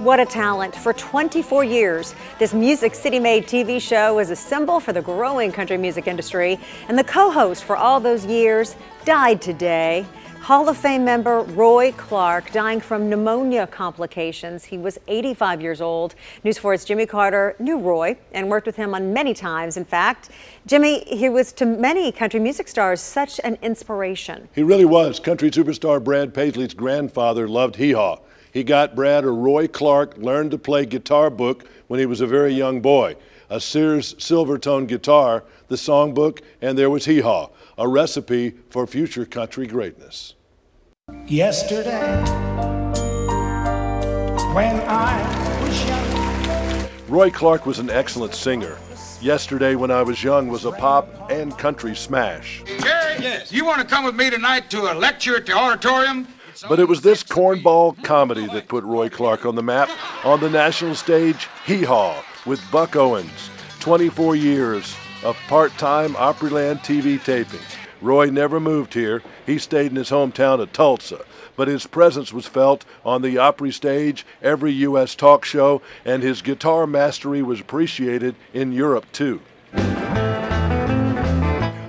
What a talent. For 24 years, this Music City Made TV show is a symbol for the growing country music industry, and the co-host for all those years died today. Hall of Fame member Roy Clark dying from pneumonia complications. He was 85 years old. News 4's Jimmy Carter knew Roy and worked with him on many times. In fact, Jimmy, he was to many country music stars such an inspiration. He really was. Country superstar Brad Paisley's grandfather loved hee-haw. He got Brad a Roy Clark learned to play guitar book when he was a very young boy. A Sears Silvertone guitar, the songbook, and there was hee-haw, a recipe for future country greatness. Yesterday, when I was young. Roy Clark was an excellent singer. Yesterday When I Was Young was a pop and country smash. Jerry, yes. You want to come with me tonight to a lecture at the auditorium? But it was this cornball comedy that put Roy Clark on the map. On the national stage, Hee Haw with Buck Owens. 24 years of part-time Opryland TV tapings. Roy never moved here. He stayed in his hometown of Tulsa. But his presence was felt on the Opry stage, every U.S. talk show, and his guitar mastery was appreciated in Europe, too.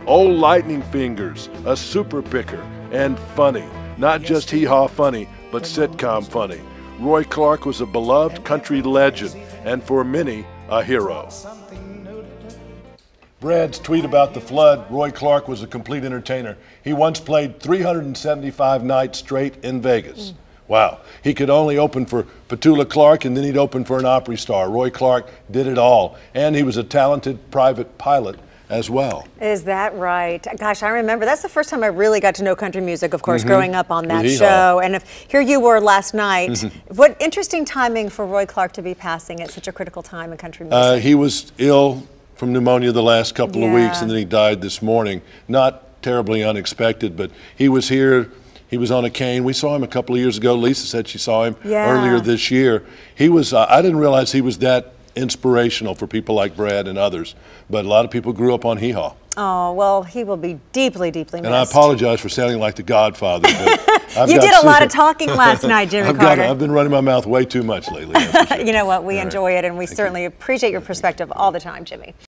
Old Lightning Fingers, a super picker, and funny. Not just hee-haw funny, but sitcom funny. Roy Clark was a beloved country legend, and for many, a hero. Brad's tweet about the flood: Roy Clark was a complete entertainer. He once played 375 nights straight in Vegas. Wow. He could only open for Petula Clark, and then he'd open for an Opry star. Roy Clark did it all, and he was a talented private pilot as well. Is that right? Gosh, I remember that's the first time I really got to know country music, of course, growing up on that show. And here you were last night. What interesting timing for Roy Clark to be passing at such a critical time in country music. He was ill from pneumonia the last couple of weeks, and then he died this morning. Not terribly unexpected, but he was here. He was on a cane. We saw him a couple of years ago. Lisa said she saw him earlier this year. He was, I didn't realize he was that inspirational for people like Brad and others, but a lot of people grew up on hee-haw. Oh, well, he will be deeply, deeply missed. And I apologize for sounding like the Godfather. But you did a lot of talking last night, Jimmy Carter. I've been running my mouth way too much lately. You know what? We enjoy it, and we certainly appreciate your perspective all the time, Jimmy.